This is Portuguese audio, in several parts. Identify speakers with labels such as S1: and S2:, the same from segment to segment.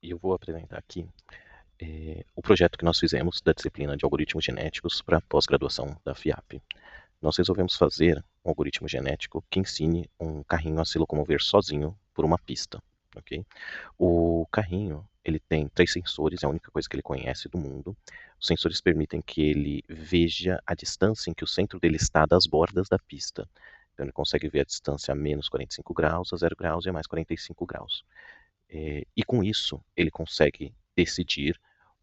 S1: e eu vou apresentar aqui o projeto que nós fizemos da disciplina de algoritmos genéticos para a pós-graduação da FIAP. Nós resolvemos fazer um algoritmo genético que ensine um carrinho a se locomover sozinho por uma pista, ok? O carrinho, ele tem 3 sensores, é a única coisa que ele conhece do mundo. Os sensores permitem que ele veja a distância em que o centro dele está das bordas da pista. Então ele consegue ver a distância a menos 45 graus, a 0 graus e a mais 45 graus. E com isso, ele consegue decidir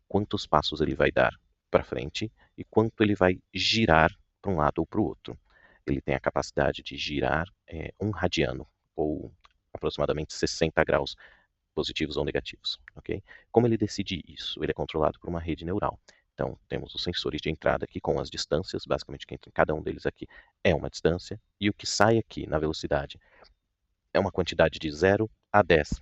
S1: quantos passos ele vai dar para frente e quanto ele vai girar para um lado ou para o outro. Ele tem a capacidade de girar 1 radiano, ou aproximadamente 60 graus, positivos ou negativos, ok? Como ele decide isso? Ele é controlado por uma rede neural. Então, temos os sensores de entrada aqui com as distâncias, basicamente que entra em cada um deles aqui é uma distância, e o que sai aqui na velocidade é uma quantidade de 0 a 10,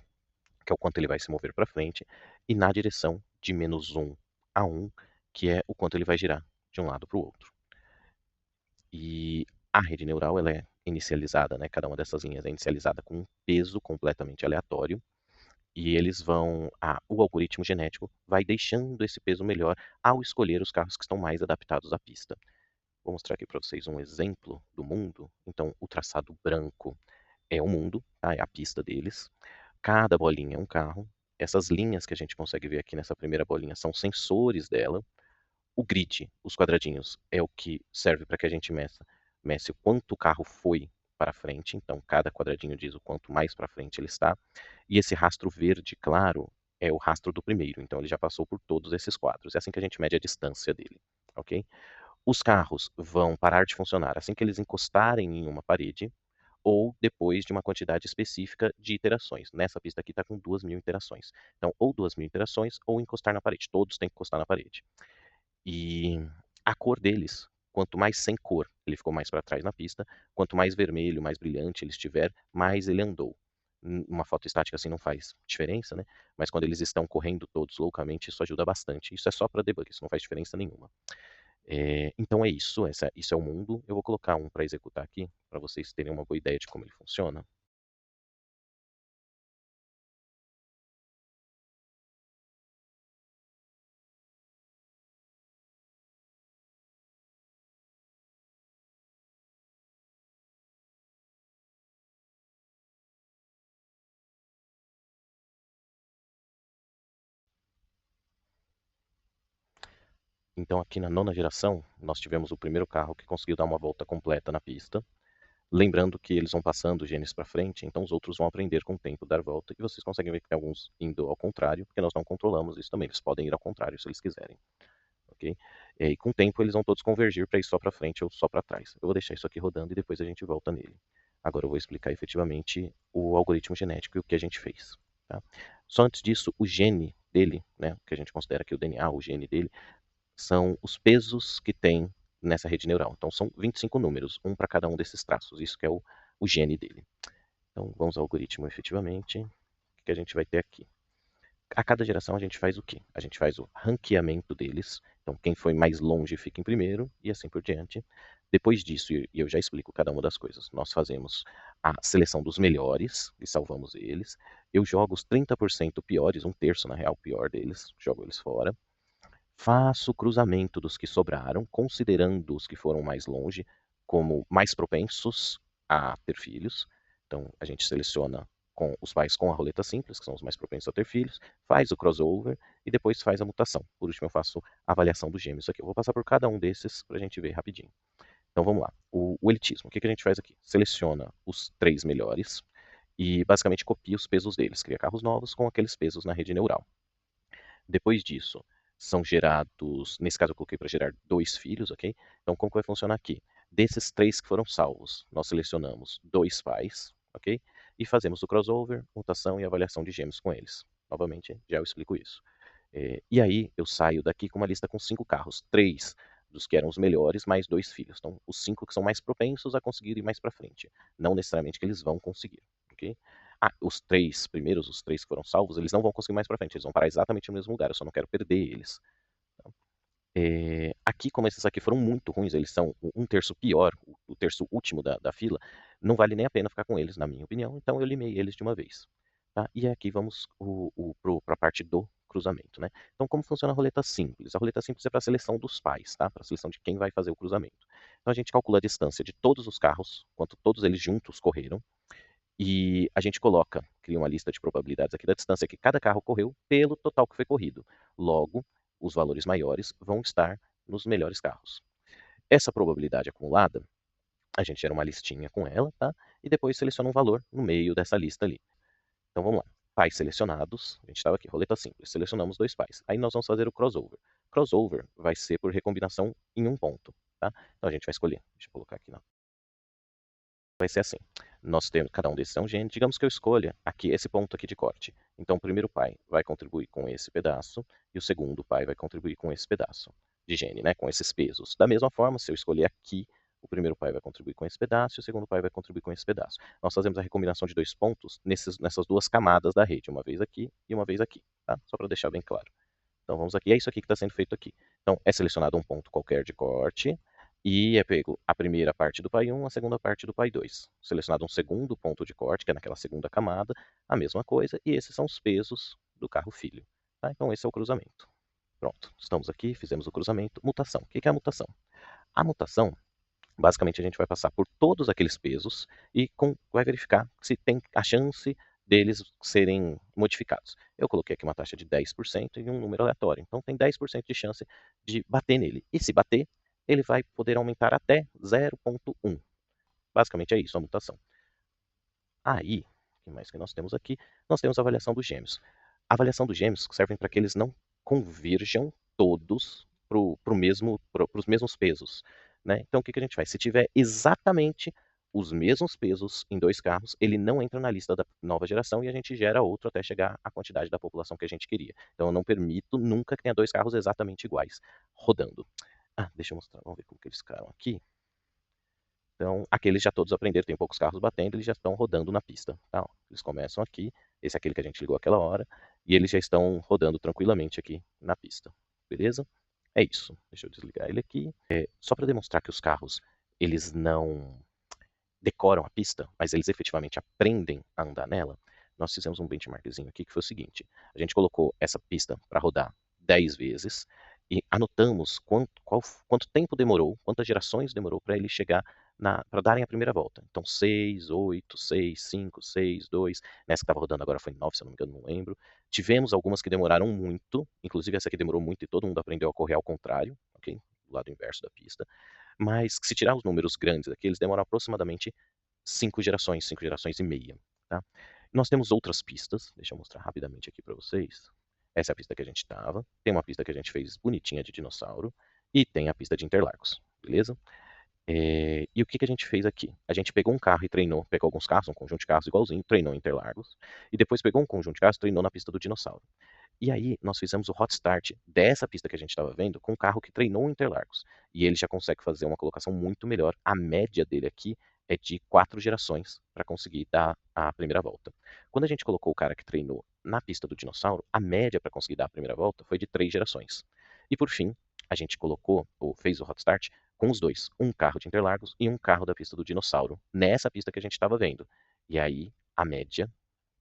S1: que é o quanto ele vai se mover para frente, e na direção de -1 a 1, que é o quanto ele vai girar de um lado para o outro. E a rede neural, ela é inicializada, né, cada uma dessas linhas é inicializada com um peso completamente aleatório, e eles vão o algoritmo genético vai deixando esse peso melhor ao escolher os carros que estão mais adaptados à pista. Vou mostrar aqui para vocês um exemplo do mundo. Então, o traçado branco é o mundo, tá? É a pista deles. Cada bolinha é um carro. Essas linhas que a gente consegue ver aqui nessa primeira bolinha são sensores dela. O grid, os quadradinhos, é o que serve para que a gente meça o quanto o carro foi para frente. Então, cada quadradinho diz o quanto mais para frente ele está. E esse rastro verde claro é o rastro do primeiro. Então, ele já passou por todos esses quadros. É assim que a gente mede a distância dele, ok? Os carros vão parar de funcionar assim que eles encostarem em uma parede ou depois de uma quantidade específica de iterações. Nessa pista aqui está com 2.000 interações. Então, ou 2.000 interações ou encostar na parede. Todos têm que encostar na parede. E a cor deles, quanto mais sem cor ele ficou mais para trás na pista, quanto mais vermelho, mais brilhante ele estiver, mais ele andou. Uma foto estática assim não faz diferença, né? Mas quando eles estão correndo todos loucamente, isso ajuda bastante. Isso é só para debug, isso não faz diferença nenhuma. Então é isso, isso é o mundo. Eu vou colocar um para executar aqui, para vocês terem uma boa ideia de como ele funciona. Então aqui na nona geração, nós tivemos o primeiro carro que conseguiu dar uma volta completa na pista. Lembrando que eles vão passando genes para frente, então os outros vão aprender com o tempo dar volta, e vocês conseguem ver que tem alguns indo ao contrário, porque nós não controlamos isso também, eles podem ir ao contrário se eles quiserem, ok? E com o tempo eles vão todos convergir para ir só para frente ou só para trás. Eu vou deixar isso aqui rodando e depois a gente volta nele. Agora eu vou explicar efetivamente o algoritmo genético e o que a gente fez, tá? Só antes disso, o gene dele, né, que a gente considera aqui o DNA, o gene dele, são os pesos que tem nessa rede neural. Então são 25 números, um para cada um desses traços. Isso que é o gene dele. Então vamos ao algoritmo efetivamente. O que a gente vai ter aqui? A cada geração a gente faz o quê? A gente faz o ranqueamento deles. Então quem foi mais longe fica em primeiro e assim por diante. Depois disso, e eu já explico cada uma das coisas, nós fazemos a seleção dos melhores e salvamos eles. Eu jogo os 30% piores, um terço na real pior deles, jogo eles fora. Faço o cruzamento dos que sobraram, considerando os que foram mais longe como mais propensos a ter filhos. Então, a gente seleciona com os pais com a roleta simples, que são os mais propensos a ter filhos, faz o crossover e depois faz a mutação. Por último, eu faço a avaliação dos gêmeos aqui. Eu vou passar por cada um desses para a gente ver rapidinho. Então, vamos lá. O elitismo, o que a gente faz aqui? Seleciona os 3 melhores e basicamente copia os pesos deles. Cria carros novos com aqueles pesos na rede neural. Depois disso, são gerados, nesse caso eu coloquei para gerar 2 filhos, ok? Então como que vai funcionar aqui? Desses 3 que foram salvos, nós selecionamos 2 pais, ok? E fazemos o crossover, mutação e avaliação de gêmeos com eles. Novamente, já eu explico isso. E aí eu saio daqui com uma lista com 5 carros, 3 dos que eram os melhores, mais 2 filhos. Então, os 5 que são mais propensos a conseguir ir mais para frente. Não necessariamente que eles vão conseguir, ok? Os 3 primeiros, os 3 que foram salvos, eles não vão conseguir mais para frente, eles vão parar exatamente no mesmo lugar, eu só não quero perder eles. Tá? Aqui, como esses aqui foram muito ruins, eles são um terço pior, o terço último da fila, não vale nem a pena ficar com eles, na minha opinião, então eu limei eles de uma vez. tá? E aqui vamos para a parte do cruzamento, né? Então, como funciona a roleta simples? A roleta simples é para a seleção dos pais, tá? Para a seleção de quem vai fazer o cruzamento. Então, a gente calcula a distância de todos os carros, quanto todos eles juntos correram, e a gente cria uma lista de probabilidades aqui da distância que cada carro correu pelo total que foi corrido. Logo, os valores maiores vão estar nos melhores carros. Essa probabilidade acumulada, a gente gera uma listinha com ela, tá? E depois seleciona um valor no meio dessa lista ali. Então vamos lá. Pais selecionados, a gente estava aqui, roleta simples, selecionamos 2 pais. Aí nós vamos fazer o crossover. Crossover vai ser por recombinação em um ponto, tá? Então a gente vai escolher, deixa eu colocar aqui na vai ser assim. Nós temos, cada um desses é um gene. Digamos que eu escolha aqui esse ponto aqui de corte. Então, o primeiro pai vai contribuir com esse pedaço e o segundo pai vai contribuir com esse pedaço de gene, né? Com esses pesos. Da mesma forma, se eu escolher aqui, o primeiro pai vai contribuir com esse pedaço e o segundo pai vai contribuir com esse pedaço. Nós fazemos a recombinação de 2 pontos nessas 2 camadas da rede, uma vez aqui e uma vez aqui, tá? Só para deixar bem claro. Então, vamos aqui. É isso aqui que está sendo feito aqui. Então, é selecionado um ponto qualquer de corte e é pego a primeira parte do pai 1, a segunda parte do pai 2. Selecionado um segundo ponto de corte, que é naquela segunda camada, a mesma coisa, e esses são os pesos do carro filho. Tá? Então, esse é o cruzamento. Pronto, estamos aqui, fizemos o cruzamento. Mutação. O que é a mutação? A mutação, basicamente, a gente vai passar por todos aqueles pesos e vai verificar se tem a chance deles serem modificados. Eu coloquei aqui uma taxa de 10% e um número aleatório. Então, tem 10% de chance de bater nele. E se bater, ele vai poder aumentar até 0,1. Basicamente é isso, a mutação. Aí, o que mais que nós temos aqui? Nós temos a avaliação dos gêmeos. A avaliação dos gêmeos serve para que eles não converjam todos para os mesmos pesos. Né? Então, o que a gente faz? Se tiver exatamente os mesmos pesos em 2 carros, ele não entra na lista da nova geração e a gente gera outro até chegar à quantidade da população que a gente queria. Então, eu não permito nunca que tenha 2 carros exatamente iguais rodando. Deixa eu mostrar, vamos ver como que eles ficaram aqui. Então, aqueles já todos aprenderam, tem poucos carros batendo, eles já estão rodando na pista. Tá? Eles começam aqui, esse é aquele que a gente ligou aquela hora, e eles já estão rodando tranquilamente aqui na pista. Beleza? É isso. Deixa eu desligar ele aqui. Só para demonstrar que os carros, eles não decoram a pista, mas eles efetivamente aprendem a andar nela, nós fizemos um benchmarkzinho aqui que foi o seguinte: a gente colocou essa pista para rodar 10 vezes e anotamos quanto tempo demorou, quantas gerações demorou para ele chegar para darem a primeira volta. Então 6, 8, 6, 5, 6, 2, nessa que estava rodando agora foi 9, se eu não me engano, não lembro. Tivemos algumas que demoraram muito, inclusive essa aqui demorou muito e todo mundo aprendeu a correr ao contrário, ok? Do lado inverso da pista. Mas se tirar os números grandes aqui, eles demoram aproximadamente 5 gerações e meia. Tá? Nós temos outras pistas, deixa eu mostrar rapidamente aqui para vocês. Essa é a pista que a gente estava. Tem uma pista que a gente fez bonitinha de dinossauro. E tem a pista de Interlagos, beleza? E o que a gente fez aqui? A gente pegou um carro e treinou, pegou alguns carros, um conjunto de carros igualzinho, treinou em Interlagos. E depois pegou um conjunto de carros e treinou na pista do dinossauro. E aí nós fizemos o hot start dessa pista que a gente estava vendo com um carro que treinou em Interlagos. E ele já consegue fazer uma colocação muito melhor. A média dele aqui é de 4 gerações para conseguir dar a primeira volta. Quando a gente colocou o cara que treinou na pista do dinossauro, a média para conseguir dar a primeira volta foi de 3 gerações. E por fim, a gente fez o hot start com os dois, um carro de Interlagos e um carro da pista do dinossauro, nessa pista que a gente estava vendo. E aí a média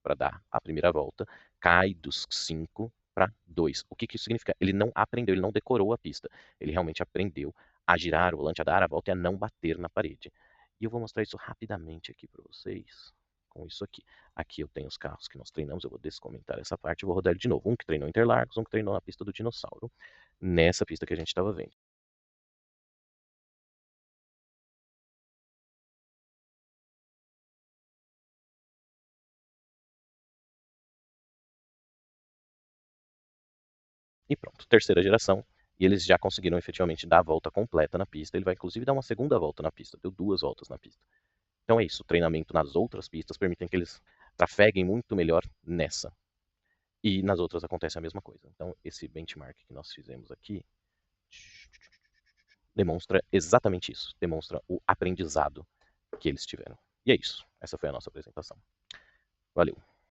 S1: para dar a primeira volta cai dos 5 para 2. O que isso significa? Ele não aprendeu, ele não decorou a pista. Ele realmente aprendeu a girar o volante, a dar a volta e a não bater na parede. E eu vou mostrar isso rapidamente aqui para vocês, com isso aqui. Aqui eu tenho os carros que nós treinamos, eu vou descomentar essa parte e vou rodar ele de novo. Um que treinou em Interlagos, um que treinou na pista do dinossauro, nessa pista que a gente estava vendo. E pronto, terceira geração. E eles já conseguiram efetivamente dar a volta completa na pista. Ele vai inclusive dar uma segunda volta na pista, deu 2 voltas na pista. Então é isso, o treinamento nas outras pistas permitem que eles trafeguem muito melhor nessa. E nas outras acontece a mesma coisa. Então esse benchmark que nós fizemos aqui demonstra exatamente isso, demonstra o aprendizado que eles tiveram. E é isso, essa foi a nossa apresentação. Valeu!